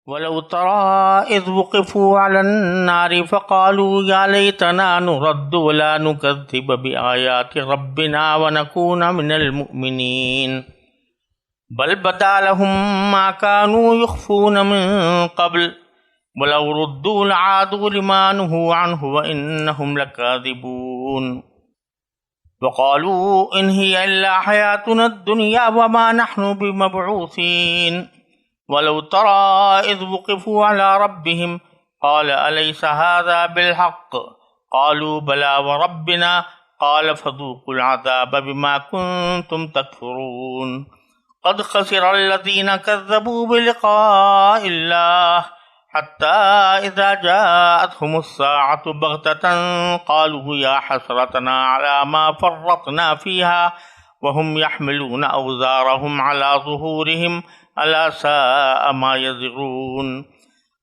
ولو ترى إذ وقفوا على النار فقالوا يا ليتنا نرد ولا نكذب بآيات ربنا ونكون من المؤمنين بل بدا لهم ما كانوا يخفون من قبل ولو ردوا لعادوا لما نهوا عنه وإنهم لكاذبون وقالوا إن هي إلا حياتنا الدنيا وما نحن بمبعوثين ولو ترى إذ وقفوا على ربهم قال أليس هذا بالحق قالوا بلى وربنا قال فذوقوا العذاب بما كنتم تكفرون قد خسر الذين كذبوا بلقاء الله حتى إذا جاءتهم الساعة بغتة قالوا يا حسرتنا على ما فرطنا فيها وهم يحملون أوزارهم على ظهورهم ألا ساء ما يزرون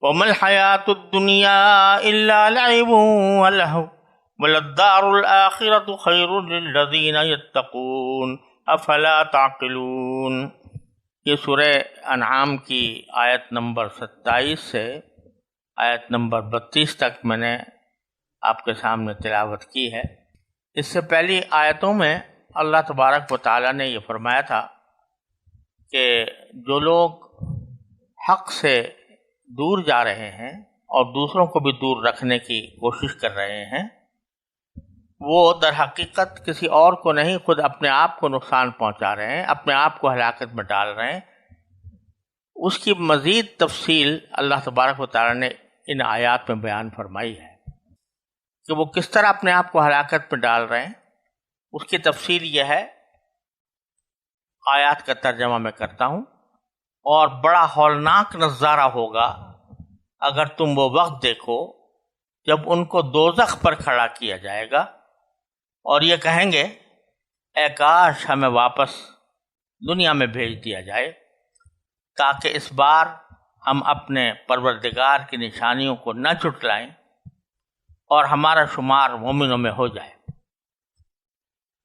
وما الحياة الدنيا إلا لعب ولهو وللدار الآخرة خير للذين يتقون افلا تعقلون۔ یہ سورہ انعام کی آیت نمبر 27 سے آیت نمبر 32 تک میں نے آپ کے سامنے تلاوت کی ہے۔ اس سے پہلی آیتوں میں اللہ تبارک و تعالیٰ نے یہ فرمایا تھا کہ جو لوگ حق سے دور جا رہے ہیں اور دوسروں کو بھی دور رکھنے کی کوشش کر رہے ہیں، وہ در حقیقت کسی اور کو نہیں، خود اپنے آپ کو نقصان پہنچا رہے ہیں، اپنے آپ کو ہلاکت میں ڈال رہے ہیں۔ اس کی مزید تفصیل اللہ تبارک و تعالیٰ نے ان آیات میں بیان فرمائی ہے کہ وہ کس طرح اپنے آپ کو ہلاکت میں ڈال رہے ہیں۔ اس کی تفصیل یہ ہے، آیات کا ترجمہ میں کرتا ہوں۔ اور بڑا ہولناک نظارہ ہوگا اگر تم وہ وقت دیکھو جب ان کو دوزخ پر کھڑا کیا جائے گا اور یہ کہیں گے اے کاش ہمیں واپس دنیا میں بھیج دیا جائے تاکہ اس بار ہم اپنے پروردگار کی نشانیوں کو نہ جھٹلائیں اور ہمارا شمار مومنوں میں ہو جائے۔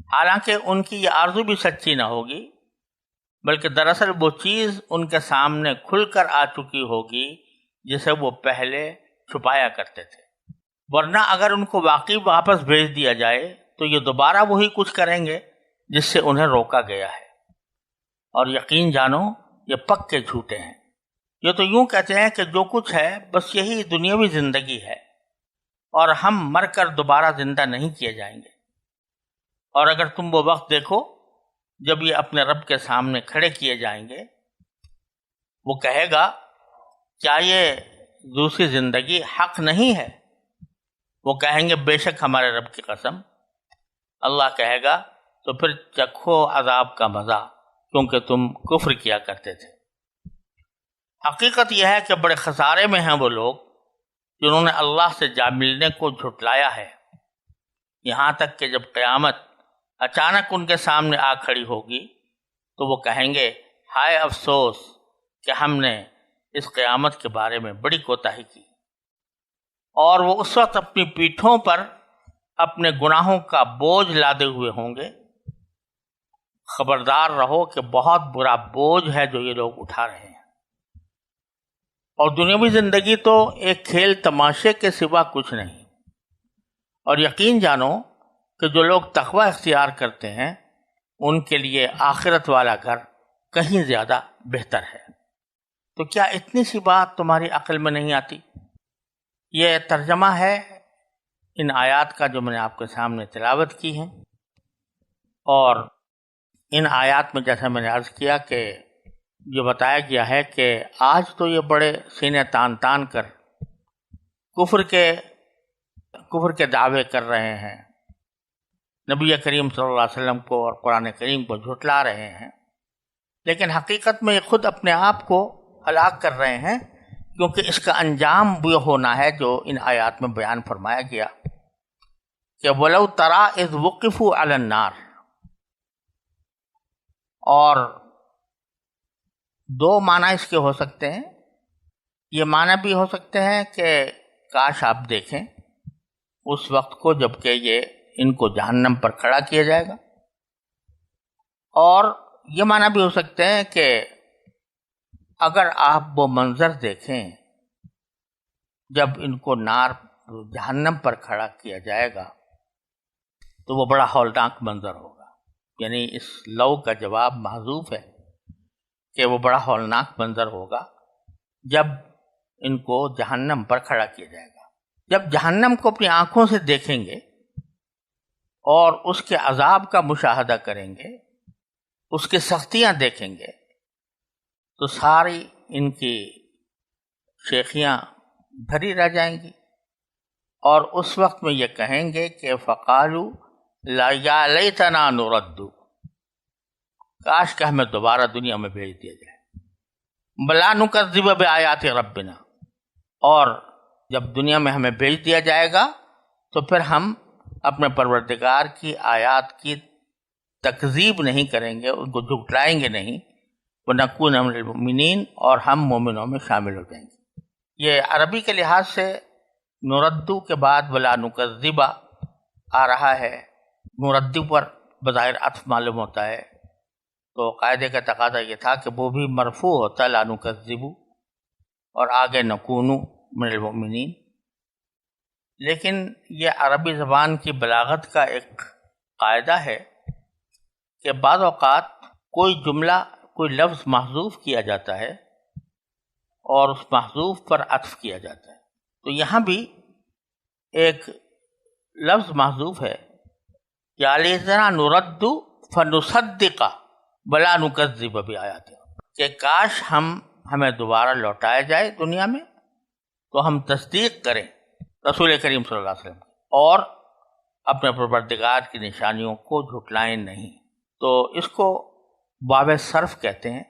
حالانکہ ان کی یہ آرزو بھی سچی نہ ہوگی، بلکہ دراصل وہ چیز ان کے سامنے کھل کر آ چکی ہوگی جسے وہ پہلے چھپایا کرتے تھے۔ ورنہ اگر ان کو واقعی واپس بھیج دیا جائے تو یہ دوبارہ وہی کچھ کریں گے جس سے انہیں روکا گیا ہے، اور یقین جانو یہ پکے جھوٹے ہیں۔ یہ تو یوں کہتے ہیں کہ جو کچھ ہے بس یہی دنیاوی زندگی ہے اور ہم مر کر دوبارہ زندہ نہیں کیے جائیں گے۔ اور اگر تم وہ وقت دیکھو جب یہ اپنے رب کے سامنے کھڑے کیے جائیں گے، وہ کہے گا کیا یہ دوسری زندگی حق نہیں ہے؟ وہ کہیں گے بے شک ہمارے رب کی قسم۔ اللہ کہے گا تو پھر چکھو عذاب کا مزہ کیونکہ تم کفر کیا کرتے تھے۔ حقیقت یہ ہے کہ بڑے خسارے میں ہیں وہ لوگ جنہوں نے اللہ سے جا ملنے کو جھٹلایا ہے، یہاں تک کہ جب قیامت اچانک ان کے سامنے آ کھڑی ہوگی تو وہ کہیں گے ہائے افسوس کہ ہم نے اس قیامت کے بارے میں بڑی کوتاہی کی۔ اور وہ اس وقت اپنی پیٹھوں پر اپنے گناہوں کا بوجھ لادے ہوئے ہوں گے۔ خبردار رہو کہ بہت برا بوجھ ہے جو یہ لوگ اٹھا رہے ہیں، اور دنیاوی زندگی تو ایک کھیل تماشے کے سوا کچھ نہیں۔ اور یقین جانو کہ جو لوگ تقوی اختیار کرتے ہیں ان کے لیے آخرت والا گھر کہیں زیادہ بہتر ہے۔ تو کیا اتنی سی بات تمہاری عقل میں نہیں آتی؟ یہ ترجمہ ہے ان آیات کا جو میں نے آپ کے سامنے تلاوت کی ہے۔ اور ان آیات میں جیسا میں نے عرض کیا کہ یہ بتایا گیا ہے کہ آج تو یہ بڑے سینے تان تان کر کفر کے دعوے کر رہے ہیں، نبی کریم صلی اللہ علیہ وسلم کو اور قرآن کریم کو جھٹلا رہے ہیں، لیکن حقیقت میں یہ خود اپنے آپ کو ہلاک کر رہے ہیں، کیونکہ اس کا انجام وہ ہونا ہے جو ان آیات میں بیان فرمایا گیا کہ وَلَوْ تَرَىٰ إِذْ وُقِفُوا عَلَى النَّارِ۔ اور دو معنی اس کے ہو سکتے ہیں۔ یہ معنی بھی ہو سکتے ہیں کہ کاش آپ دیکھیں اس وقت کو جب کہ یہ ان کو جہنم پر کھڑا کیا جائے گا، اور یہ معنی بھی ہو سکتے ہیں کہ اگر آپ وہ منظر دیکھیں جب ان کو نار جہنم پر کھڑا کیا جائے گا تو وہ بڑا ہولناک منظر ہوگا. یعنی اس لو کا جواب محذوف ہے کہ وہ بڑا ہولناک منظر ہوگا جب ان کو جہنم پر کھڑا کیا جائے گا. جب جہنم کو اپنی آنکھوں سے دیکھیں گے اور اس کے عذاب کا مشاہدہ کریں گے، اس کی سختیاں دیکھیں گے، تو ساری ان کی شیخیاں بھری رہ جائیں گی، اور اس وقت میں یہ کہیں گے کہ فَقَالُوا لَا يَا لَيْتَنَا نُرَدُّ، کاش کہ ہمیں دوبارہ دنیا میں بھیج دیا جائے. بَلَا نُكَذِّبَ بِآيَاتِ رَبِّنَا، اور جب دنیا میں ہمیں بھیج دیا جائے گا تو پھر ہم اپنے پروردگار کی آیات کی تکذیب نہیں کریں گے، ان کو جھٹلائیں گے نہیں. وَنَكُونَ مِنَ الْمُؤْمِنِينَ، اور ہم مومنوں میں شامل ہو جائیں گے. یہ عربی کے لحاظ سے نردو کے بعد ولا نکذبہ آ رہا ہے. نردو پر بظاہر عطف معلوم ہوتا ہے، تو قاعدے کا تقاضا یہ تھا کہ وہ بھی مرفوع ہوتا لا نکذب اور آگے نکونو من المؤمنین. لیکن یہ عربی زبان کی بلاغت کا ایک قاعدہ ہے کہ بعض اوقات کوئی جملہ، کوئی لفظ محذوف کیا جاتا ہے اور اس محذوف پر عطف کیا جاتا ہے. تو یہاں بھی ایک لفظ محذوف ہے، یا لیتنا نرد فنصدق بلا نکذب بآیات، کہ کاش ہمیں دوبارہ لوٹایا جائے دنیا میں تو ہم تصدیق کریں رسول کریم صلی اللہ علیہ وسلم اور اپنے پروردگار کی نشانیوں کو جھٹلائیں نہیں. تو اس کو باب صرف کہتے ہیں،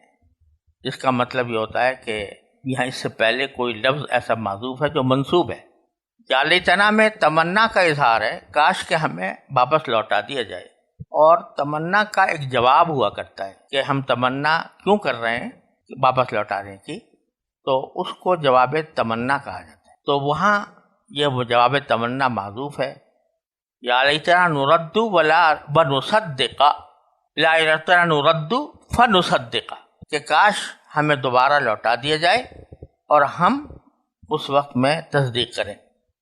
جس کا مطلب یہ ہوتا ہے کہ یہاں اس سے پہلے کوئی لفظ ایسا معذوف ہے جو منصوب ہے. یا لیتنا میں تمنا کا اظہار ہے، کاش کہ ہمیں واپس لوٹا دیا جائے، اور تمنا کا ایک جواب ہوا کرتا ہے کہ ہم تمنا کیوں کر رہے ہیں واپس لوٹانے کی، تو اس کو جواب تمنا کہا جاتا ہے. تو وہاں یہ وہ جواب تمنا معذوف ہے. یا لیتنا نرد ولا بنصدق، لا لیتنا نرد فنصدق، کہ کاش ہمیں دوبارہ لوٹا دیا جائے اور ہم اس وقت میں تصدیق کریں.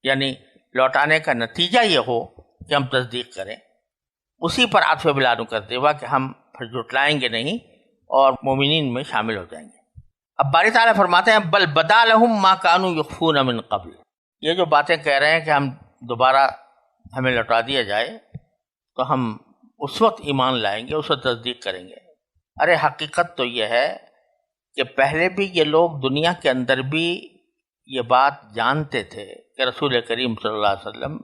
یعنی لوٹانے کا نتیجہ یہ ہو کہ ہم تصدیق کریں. اسی پر عطف بلا نکذب کہ ہم پھر جھٹلائیں گے نہیں اور مومنین میں شامل ہو جائیں گے. اب باری تعالیٰ فرماتے ہیں بل بدا لہم ما کانوا یخفون من قبل، یہ جو باتیں کہہ رہے ہیں کہ ہم دوبارہ ہمیں لوٹا دیا جائے تو ہم اس وقت ایمان لائیں گے، اس وقت تصدیق کریں گے. ارے حقیقت تو یہ ہے کہ پہلے بھی یہ لوگ دنیا کے اندر بھی یہ بات جانتے تھے کہ رسول کریم صلی اللہ علیہ وسلم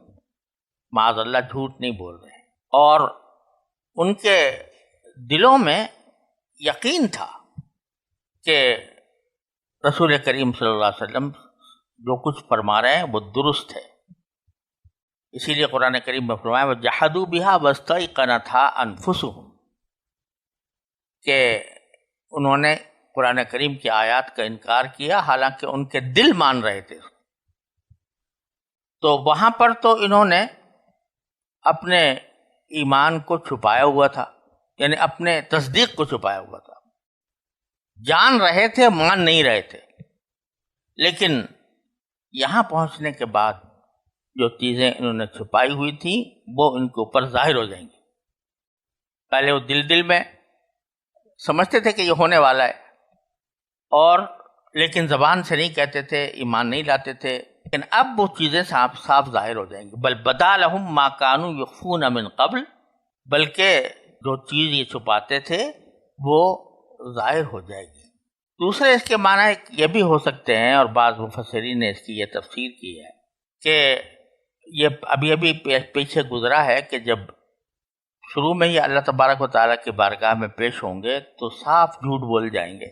معاذ اللہ جھوٹ نہیں بول رہے ہیں، اور ان کے دلوں میں یقین تھا کہ رسول کریم صلی اللہ علیہ وسلم جو کچھ فرما رہے ہیں وہ درست ہے. اسی لیے قرآن کریم میں فرمایا وَجَحَدُوا بِهَا وَاسْتَيْقَنَتْهَا أَنفُسُهُم، کہ انہوں نے قرآن کریم کی آیات کا انکار کیا حالانکہ ان کے دل مان رہے تھے. تو وہاں پر تو انہوں نے اپنے ایمان کو چھپایا ہوا تھا، یعنی اپنے تصدیق کو چھپایا ہوا تھا. جان رہے تھے، مان نہیں رہے تھے. لیکن یہاں پہنچنے کے بعد جو چیزیں انہوں نے چھپائی ہوئی تھیں وہ ان کے اوپر ظاہر ہو جائیں گی. پہلے وہ دل میں سمجھتے تھے کہ یہ ہونے والا ہے، اور لیکن زبان سے نہیں کہتے تھے، ایمان نہیں لاتے تھے. لیکن اب وہ چیزیں صاف ظاہر ہو جائیں گی. بل بدا لہم ما کانوا یخفون من قبل، بلکہ جو چیز یہ چھپاتے تھے وہ ظاہر ہو جائے گی. دوسرے اس کے معنی یہ بھی ہو سکتے ہیں، اور بعض مفسرین نے اس کی یہ تفسیر کی ہے کہ یہ ابھی پیچھے گزرا ہے کہ جب شروع میں ہی اللہ تبارک و تعالیٰ کی بارگاہ میں پیش ہوں گے تو صاف جھوٹ بول جائیں گے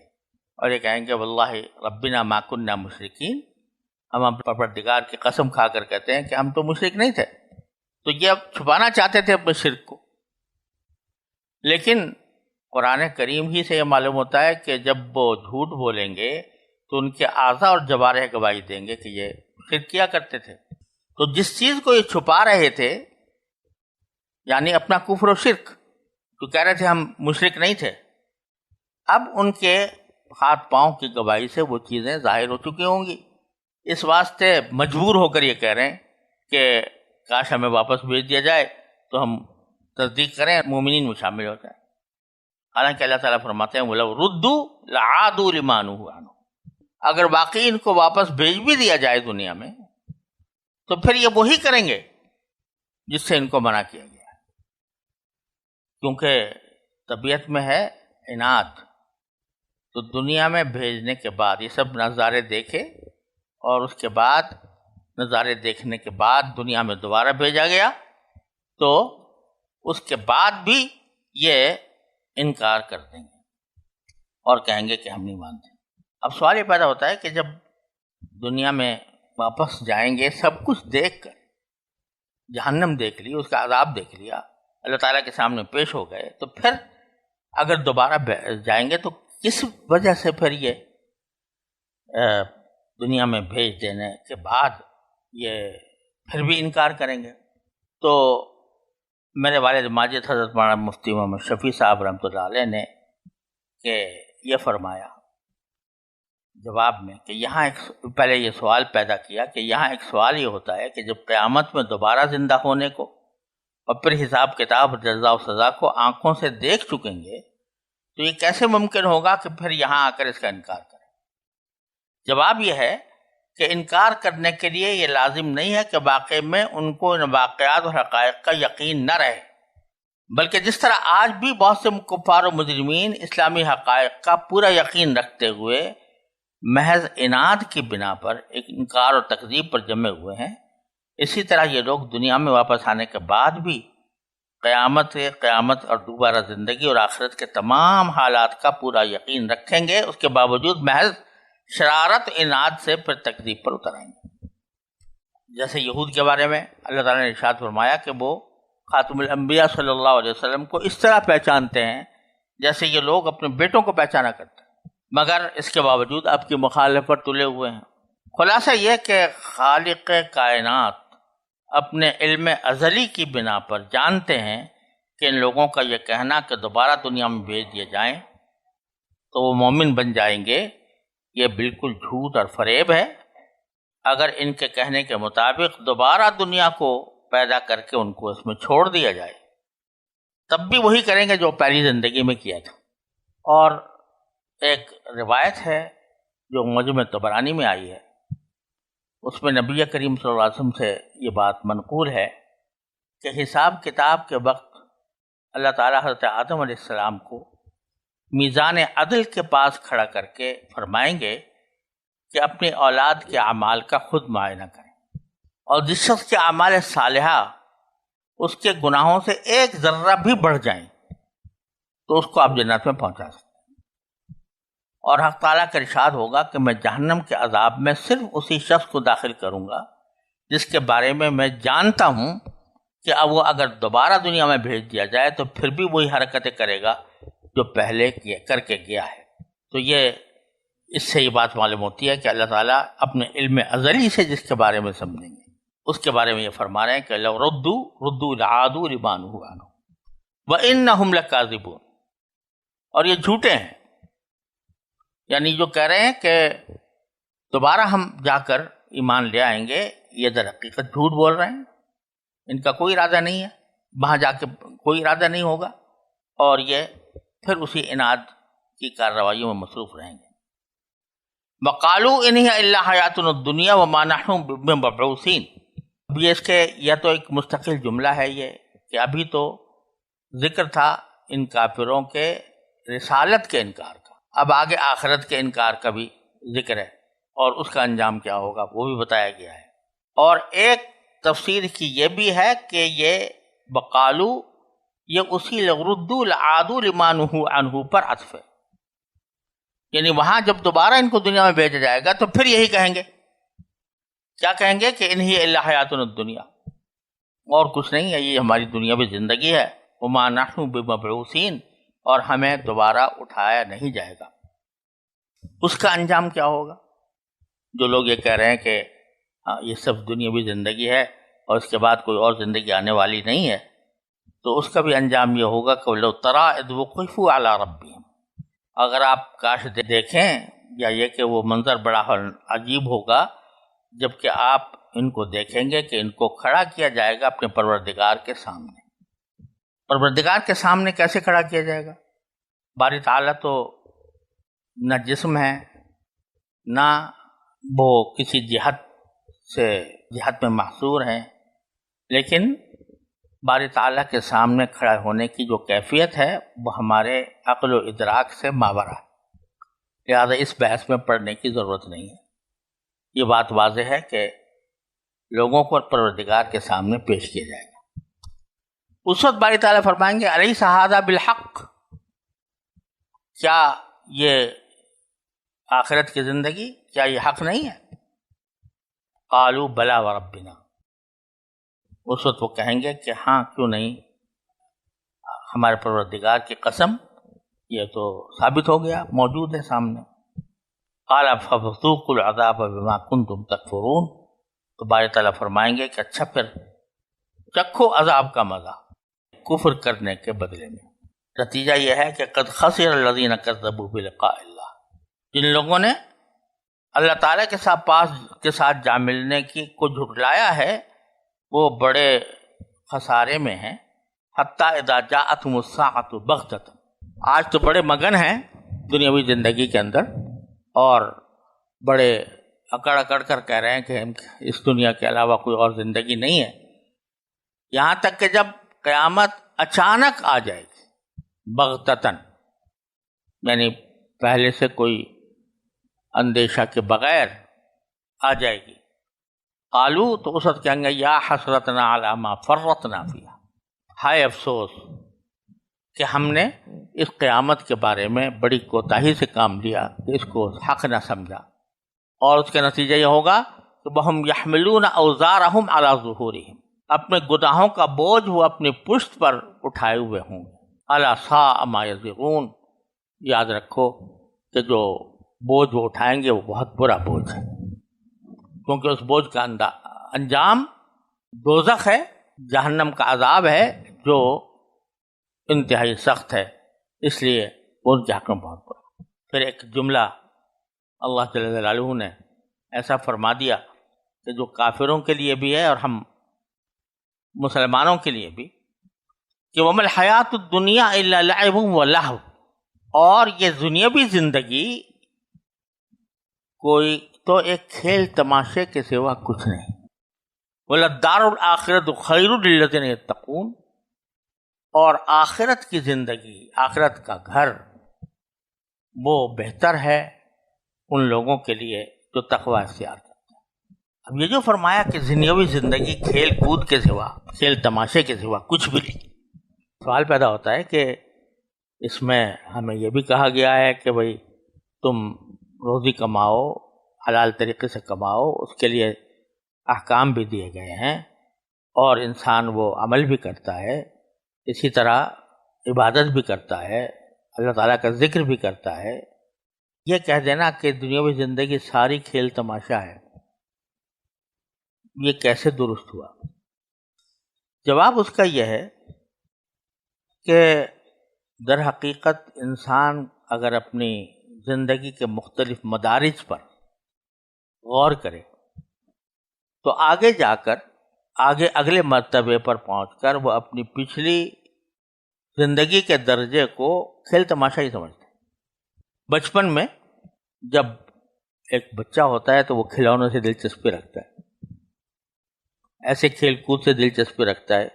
اور یہ کہیں گے واللہ ربنا ما کننا مشرکین، ہم پروردگار کی قسم کھا کر کہتے ہیں کہ ہم تو مشرک نہیں تھے. تو یہ اب چھپانا چاہتے تھے اپنے شرک کو. لیکن قرآن کریم ہی سے یہ معلوم ہوتا ہے کہ جب وہ جھوٹ بولیں گے تو ان کے اعضاء اور جوارح گواہی دیں گے کہ یہ شرک کیا کرتے تھے. تو جس چیز کو یہ چھپا رہے تھے، یعنی اپنا کفر و شرک، تو کہہ رہے تھے ہم مشرک نہیں تھے، اب ان کے ہاتھ پاؤں کی گواہی سے وہ چیزیں ظاہر ہو چکی ہوں گی. اس واسطے مجبور ہو کر یہ کہہ رہے ہیں کہ کاش ہمیں واپس بھیج دیا جائے تو ہم تصدیق کریں، مومنین میں شامل ہو جائیں. حالانکہ اللہ تعالیٰ فرماتے ہیں وَلَوْ رُدُّوا لَعَادُوا لِمَا نُهُوا عَنْهُ، اگر واقعی ان کو واپس بھیج بھی دیا جائے دنیا میں تو پھر یہ وہی کریں گے جس سے ان کو منع کیا گیا ہے، کیونکہ طبیعت میں ہے عناد. تو دنیا میں بھیجنے کے بعد یہ سب نظارے دیکھے اور اس کے بعد نظارے دیکھنے کے بعد دنیا میں دوبارہ بھیجا گیا تو اس کے بعد بھی یہ انکار کر دیں گے اور کہیں گے کہ ہم نہیں مانتے. اب سوال یہ پیدا ہوتا ہے کہ جب دنیا میں واپس جائیں گے سب کچھ دیکھ کر، جہنم دیکھ لی، اس کا عذاب دیکھ لیا، اللہ تعالیٰ کے سامنے پیش ہو گئے، تو پھر اگر دوبارہ جائیں گے تو کس وجہ سے پھر یہ دنیا میں بھیج دینے کے بعد یہ پھر بھی انکار کریں گے؟ تو میرے والد ماجد حضرت مولانا مفتی محمد شفیع صاحب رحمۃ اللہ علیہ نے کہ یہ فرمایا جواب میں کہ یہاں پہلے یہ سوال پیدا کیا کہ یہاں ایک سوال یہ ہوتا ہے کہ جب قیامت میں دوبارہ زندہ ہونے کو اور پھر حساب کتاب جزا و سزا کو آنکھوں سے دیکھ چکیں گے تو یہ کیسے ممکن ہوگا کہ پھر یہاں آ کر اس کا انکار کریں؟ جواب یہ ہے کہ انکار کرنے کے لیے یہ لازم نہیں ہے کہ واقع میں ان کو ان واقعات اور حقائق کا یقین نہ رہے، بلکہ جس طرح آج بھی بہت سے کفار و مجرمین اسلامی حقائق کا پورا یقین رکھتے ہوئے محض عناد کی بنا پر ایک انکار اور تکذیب پر جمے ہوئے ہیں، اسی طرح یہ لوگ دنیا میں واپس آنے کے بعد بھی قیامت اور دوبارہ زندگی اور آخرت کے تمام حالات کا پورا یقین رکھیں گے، اس کے باوجود محض شرارت عناد سے پھر تکذیب پر اتر آئیں گے. جیسے یہود کے بارے میں اللہ تعالیٰ نے ارشاد فرمایا کہ وہ خاتم الانبیاء صلی اللہ علیہ وسلم کو اس طرح پہچانتے ہیں جیسے یہ لوگ اپنے بیٹوں کو پہچانا کرتے ہیں، مگر اس کے باوجود آپ کی مخالفت پر تلے ہوئے ہیں. خلاصہ یہ کہ خالق کائنات اپنے علم ازلی کی بنا پر جانتے ہیں کہ ان لوگوں کا یہ کہنا کہ دوبارہ دنیا میں بھیج دیے جائیں تو وہ مومن بن جائیں گے، یہ بالکل جھوٹ اور فریب ہے. اگر ان کے کہنے کے مطابق دوبارہ دنیا کو پیدا کر کے ان کو اس میں چھوڑ دیا جائے تب بھی وہی کریں گے جو پہلی زندگی میں کیا تھا. اور ایک روایت ہے جو معجم طبرانی میں آئی ہے، اس میں نبی کریم صلی اللہ علیہ وسلم سے یہ بات منقول ہے کہ حساب کتاب کے وقت اللہ تعالیٰ حضرت آدم علیہ السلام کو میزان عدل کے پاس کھڑا کر کے فرمائیں گے کہ اپنی اولاد کے اعمال کا خود معائنہ کریں، اور جس شخص کے اعمال صالحہ اس کے گناہوں سے ایک ذرہ بھی بڑھ جائیں تو اس کو آپ جنت میں پہنچا سکتے ہیں. اور حق تعالیٰ کا ارشاد ہوگا کہ میں جہنم کے عذاب میں صرف اسی شخص کو داخل کروں گا جس کے بارے میں میں جانتا ہوں کہ اب وہ اگر دوبارہ دنیا میں بھیج دیا جائے تو پھر بھی وہی حرکتیں کرے گا جو پہلے کر کے گیا ہے. تو اس سے یہ بات معلوم ہوتی ہے کہ اللہ تعالیٰ اپنے علم ازلی سے جس کے بارے میں سمجھیں گے اس کے بارے میں یہ فرما رہے ہیں کہ لو ردوا لعادوا لما نہوا عنہ وانہم لکاذبون. اور یہ جھوٹے ہیں، یعنی جو کہہ رہے ہیں کہ دوبارہ ہم جا کر ایمان لے آئیں گے، یہ در حقیقت جھوٹ بول رہے ہیں. ان کا کوئی ارادہ نہیں ہے، وہاں جا کے کوئی ارادہ نہیں ہوگا، اور یہ پھر اسی عناد کی کارروائیوں میں مصروف رہیں گے. وَقَالُوا إِنْ هِيَ إِلَّا حَيَاتُنَا الدُّنْيَا وَمَا نَحْنُ بِمَبْعُوثِينَ. اب یہ اس کے یا تو ایک مستقل جملہ ہے یہ کہ ابھی تو ذکر تھا ان کافروں کے رسالت کے انکار کا، اب آگے آخرت کے انکار کا بھی ذکر ہے اور اس کا انجام کیا ہوگا وہ بھی بتایا گیا ہے. اور ایک تفسیر کی یہ بھی ہے کہ یہ بقالو یہ اسی ردوا لعادوا لما نہوا عنہ پر عطف ہے، یعنی وہاں جب دوبارہ ان کو دنیا میں بھیجا جائے گا تو پھر یہی کہیں گے. کیا کہیں گے کہ ان ہی الا حیاتنا الدنیا، اور کچھ نہیں ہے، یہ ہماری دنیاوی زندگی ہے. وما نحن بمبعوثین، اور ہمیں دوبارہ اٹھایا نہیں جائے گا. اس کا انجام کیا ہوگا؟ جو لوگ یہ کہہ رہے ہیں کہ یہ سب دنیاوی زندگی ہے اور اس کے بعد کوئی اور زندگی آنے والی نہیں ہے، تو اس کا بھی انجام یہ ہوگا کہ لو تری اذ وقفوا علی ربہم، اگر آپ کاش دیکھیں، یا یہ کہ وہ منظر بڑا عجیب ہوگا جب کہ آپ ان کو دیکھیں گے کہ ان کو کھڑا کیا جائے گا اپنے پروردگار کے سامنے۔ پروردگار کے سامنے کیسے کھڑا کیا جائے گا؟ باری تعالیٰ تو نہ جسم ہے، نہ وہ کسی جہت میں محصور ہیں، لیکن باری تعالیٰ کے سامنے کھڑا ہونے کی جو کیفیت ہے وہ ہمارے عقل و ادراک سے ماورا ہے، لہٰذا اس بحث میں پڑھنے کی ضرورت نہیں ہے۔ یہ بات واضح ہے کہ لوگوں کو پروردگار کے سامنے پیش کیا جائے گا۔ اس وقت باری تعالیٰ فرمائیں گے الیس ھذا بالحق، کیا یہ آخرت کی زندگی، کیا یہ حق نہیں ہے؟ قالوا بلا وربنا، اس وقت وہ کہیں گے کہ ہاں کیوں نہیں، ہمارے پروردگار کی قسم، یہ تو ثابت ہو گیا، موجود ہے سامنے۔ قال فذوقوا العذاب بما کنتم تکفرون، تو باری تعالیٰ فرمائیں گے کہ اچھا پھر چکھو عذاب کا مزہ کفر کرنے کے بدلے میں۔ نتیجہ یہ ہے کہ قد خسر الذین کذبوا بلقاء اللہ، جن لوگوں نے اللہ تعالیٰ کے ساتھ جا ملنے کی کو جھٹلایا ہے وہ بڑے خسارے میں ہیں۔ حتی اذا جاءتہم الساعۃ بغتۃ، آج تو بڑے مگن ہیں دنیاوی زندگی کے اندر، اور بڑے اکڑ اکڑ کر کہہ رہے ہیں کہ اس دنیا کے علاوہ کوئی اور زندگی نہیں ہے، یہاں تک کہ جب قیامت اچانک آ جائے گی، بغتتاً یعنی پہلے سے کوئی اندیشہ کے بغیر آ جائے گی۔ قالو، تو اس وقت کہیں گے یا حسرتنا علی ما فرطنا فیہا، ہائے افسوس کہ ہم نے اس قیامت کے بارے میں بڑی کوتاہی سے کام لیا، کہ اس کو حق نہ سمجھا، اور اس کا نتیجہ یہ ہوگا کہ وَهُمْ يَحْمِلُونَ أَوْزَارَهُمْ عَلَى ظُهُورِهِمْ، اپنے گناہوں کا بوجھ وہ اپنی پشت پر اٹھائے ہوئے ہوں گے۔ أَلَا سَاءَ مَا يَزِرُونَ، یاد رکھو کہ جو بوجھ وہ اٹھائیں گے وہ بہت برا بوجھ ہے، کیونکہ اس بوجھ کا انجام دوزخ ہے، جہنم کا عذاب ہے جو انتہائی سخت ہے، اس لیے ان کے حق میں بہت برا۔ پھر ایک جملہ اللہ جل جلالہ نے ایسا فرما دیا کہ جو کافروں کے لیے بھی ہے اور ہم مسلمانوں کے لیے بھی، کہ وَمَا الْحَيَاةُ الدُّنْيَا إِلَّا لَعِبٌ وَلَهْوٌ، اور یہ دنیاوی زندگی کوئی تو ایک کھیل تماشے کے سوا کچھ نہیں۔ وَلَلدَّارُ الْآخِرَةُ خَيْرٌ لِلَّذِينَ يَتَّقُونَ، اور آخرت کی زندگی، آخرت کا گھر وہ بہتر ہے ان لوگوں کے لیے جو تقوی اختیار کرتے ہیں۔ اب یہ جو فرمایا کہ دنیاوی زندگی کھیل کود کے سوا، کھیل تماشے کے سوا کچھ بھی نہیں، سوال پیدا ہوتا ہے کہ اس میں ہمیں یہ بھی کہا گیا ہے کہ بھئی تم روزی کماؤ، حلال طریقے سے کماؤ، اس کے لیے احکام بھی دیے گئے ہیں، اور انسان وہ عمل بھی کرتا ہے، اسی طرح عبادت بھی کرتا ہے، اللہ تعالیٰ کا ذکر بھی کرتا ہے۔ یہ کہہ دینا کہ دنیاوی زندگی ساری کھیل تماشا ہے، یہ کیسے درست ہوا؟ جواب اس کا یہ ہے کہ در حقیقت انسان اگر اپنی زندگی کے مختلف مدارج پر غور کرے تو آگے جا کر اگلے مرتبے پر پہنچ کر وہ اپنی پچھلی زندگی کے درجے کو کھیل تماشا ہی سمجھتا ہے۔ بچپن میں جب ایک بچہ ہوتا ہے تو وہ کھلونوں سے دلچسپی رکھتا ہے، ایسے کھیل کود سے دلچسپی رکھتا ہے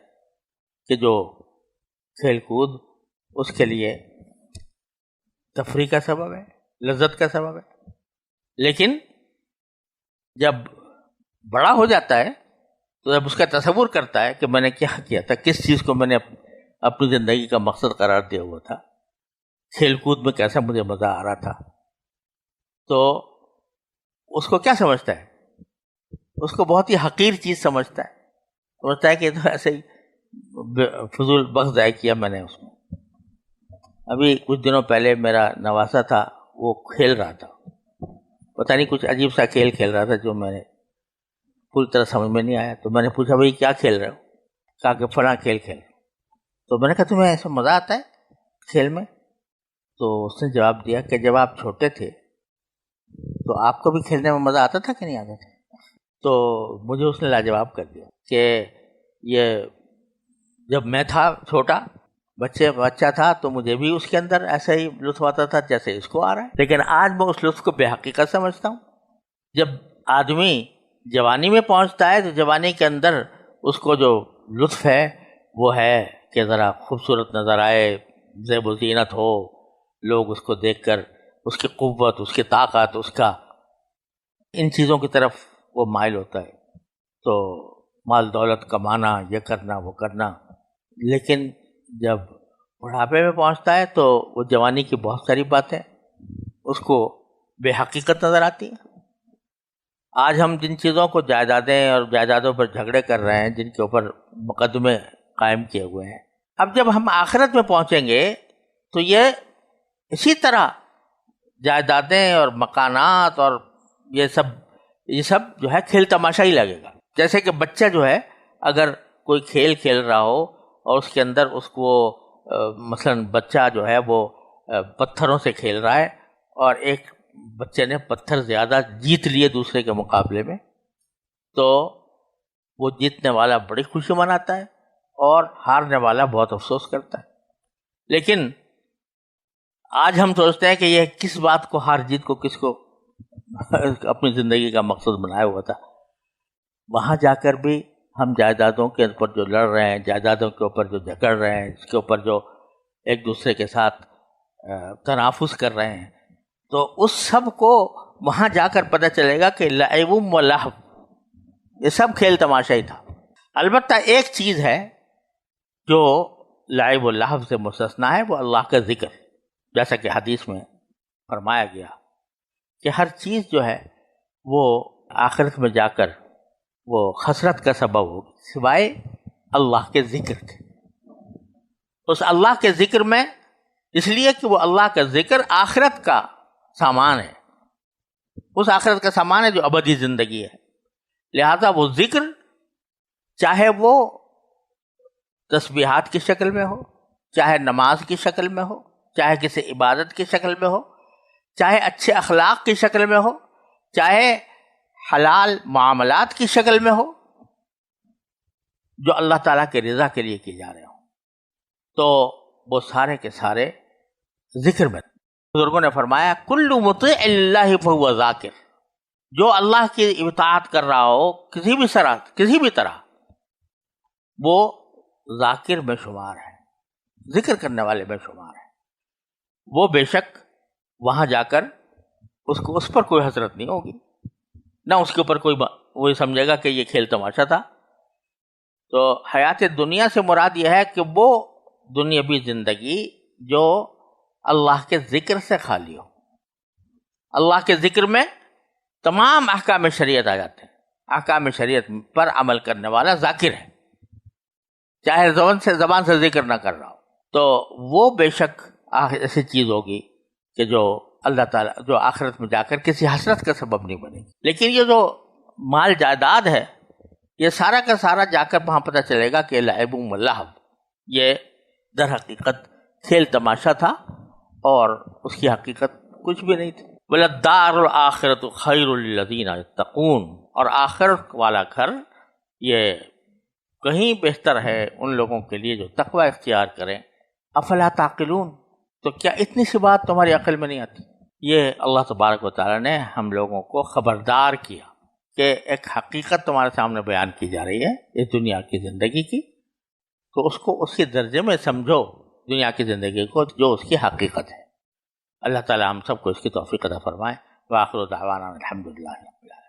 کہ جو کھیل کود اس کے لیے تفریح کا سبب ہے، لذت کا سبب ہے۔ لیکن جب بڑا ہو جاتا ہے تو جب اس کا تصور کرتا ہے کہ میں نے کیا کیا تھا، کس چیز کو میں نے اپنی زندگی کا مقصد قرار دیا ہوا تھا، کھیل کود میں کیسا مجھے مزہ آ رہا تھا، تو اس کو کیا سمجھتا ہے؟ اس کو بہت ہی حقیر چیز سمجھتا ہے کہ تو ایسے ہی فضول وقت ضائع کیا میں نے اس میں۔ ابھی کچھ دنوں پہلے میرا نواسا تھا، وہ کھیل رہا تھا، پتہ نہیں کچھ عجیب سا کھیل کھیل رہا تھا جو میں نے پوری طرح سمجھ میں نہیں آیا، تو میں نے پوچھا بھائی کیا کھیل رہے ہو؟ کہا کہ فلاں کھیل کھیل رہے ہو۔ تو میں نے کہا تمہیں ایسا مزہ آتا ہے کھیل میں؟ تو اس نے جواب دیا کہ جب آپ چھوٹے تھے تو آپ کو بھی کھیلنے میں مزہ آتا تھا کہ نہیں آتا تھا؟ تو مجھے اس نے لاجواب کر دیا کہ یہ جب میں تھا چھوٹا بچہ تھا تو مجھے بھی اس کے اندر ایسا ہی لطف آتا تھا جیسے اس کو آ رہا ہے، لیکن آج میں اس لطف کو بے حقیقت سمجھتا ہوں۔ جب آدمی جوانی میں پہنچتا ہے تو جوانی کے اندر اس کو جو لطف ہے وہ ہے کہ ذرا خوبصورت نظر آئے، زیب و زینت ہو، لوگ اس کو دیکھ کر اس کی قوت، اس کی طاقت، اس کا ان چیزوں کی طرف وہ مائل ہوتا ہے، تو مال دولت کمانا، یہ کرنا وہ کرنا۔ لیکن جب بڑھاپے میں پہنچتا ہے تو وہ جوانی کی بہت ساری باتیں اس کو بے حقیقت نظر آتی ہیں۔ آج ہم جن چیزوں کو جائیدادیں اور جائیدادوں پر جھگڑے کر رہے ہیں، جن کے اوپر مقدمے قائم کیے ہوئے ہیں، اب جب ہم آخرت میں پہنچیں گے تو یہ اسی طرح جائیدادیں اور مکانات اور یہ سب جو ہے کھیل تماشا ہی لگے گا۔ جیسے کہ بچہ جو ہے اگر کوئی کھیل کھیل رہا ہو اور اس کے اندر اس کو مثلا بچہ جو ہے وہ پتھروں سے کھیل رہا ہے اور ایک بچے نے پتھر زیادہ جیت لیے دوسرے کے مقابلے میں، تو وہ جیتنے والا بڑی خوشی مناتا ہے اور ہارنے والا بہت افسوس کرتا ہے۔ لیکن آج ہم سوچتے ہیں کہ یہ کس بات کو، ہار جیت کو کس کو اپنی زندگی کا مقصد بنایا ہوا تھا۔ وہاں جا کر بھی ہم جائیدادوں کے اوپر جو لڑ رہے ہیں، جائیدادوں کے اوپر جو جھگڑ رہے ہیں، اس کے اوپر جو ایک دوسرے کے ساتھ تنافس کر رہے ہیں، تو اس سب کو وہاں جا کر پتہ چلے گا کہ لعب و لہو، یہ سب کھیل تماشا ہی تھا۔ البتہ ایک چیز ہے جو لعب و لہو سے مستثنا ہے، وہ اللہ کا ذکر، جیسا کہ حدیث میں فرمایا گیا کہ ہر چیز جو ہے وہ آخرت میں جا کر وہ خسرت کا سبب ہوگی سوائے اللہ کے ذکر کے۔ اس اللہ کے ذکر میں، اس لیے کہ وہ اللہ کا ذکر آخرت کا سامان ہے، اس آخرت کا سامان ہے جو ابدی زندگی ہے، لہذا وہ ذکر چاہے وہ تسبیحات کی شکل میں ہو، چاہے نماز کی شکل میں ہو، چاہے کسی عبادت کی شکل میں ہو، چاہے اچھے اخلاق کی شکل میں ہو، چاہے حلال معاملات کی شکل میں ہو، جو اللہ تعالیٰ کے رضا کے لیے کیے جا رہے ہوں، تو وہ سارے کے سارے ذکر میں۔ بزرگوں نے فرمایا کل مطیع اللہ فہو ذاکر، جو اللہ کی اطاعت کر رہا ہو کسی بھی طرح، وہ ذاکر میں شمار ہے، ذکر کرنے والے میں شمار ہے۔ وہ بے شک وہاں جا کر اس پر کوئی حسرت نہیں ہوگی، نہ اس کے اوپر کوئی وہی سمجھے گا کہ یہ کھیل تماشا تھا۔ تو حیات دنیا سے مراد یہ ہے کہ وہ دنیاوی زندگی جو اللہ کے ذکر سے خالی ہو۔ اللہ کے ذکر میں تمام احکام شریعت آ جاتے ہیں، احکام شریعت پر عمل کرنے والا ذاکر ہے، چاہے زبان سے ذکر نہ کر رہا ہو، تو وہ بے شک ایسی چیز ہوگی کہ جو اللہ تعالیٰ جو آخرت میں جا کر کسی حسرت کا سبب نہیں بنے گی۔ لیکن یہ جو مال جائیداد ہے، یہ سارا کا سارا جا کر وہاں پتہ چلے گا کہ لعب و لہو، یہ در حقیقت کھیل تماشا تھا اور اس کی حقیقت کچھ بھی نہیں تھی۔ وَلَلدَّارُ الْآخِرَةُ خَيْرٌ لِّلَّذِينَ يَتَّقُونَ، اور آخرت والا گھر یہ کہیں بہتر ہے ان لوگوں کے لیے جو تقوی اختیار کریں۔ افلا تعقلون، تو کیا اتنی سی بات تمہاری عقل میں نہیں آتی؟ یہ اللہ تبارک و تعالیٰ نے ہم لوگوں کو خبردار کیا کہ ایک حقیقت تمہارے سامنے بیان کی جا رہی ہے اس دنیا کی زندگی کی، تو اس کو اس کے درجے میں سمجھو، دنیا کی زندگی کو جو اس کی حقیقت ہے۔ اللہ تعالیٰ ہم سب کو اس کی توفیق عطا فرمائے۔ وآخر دعوانا الحمدللہ رب العالمین۔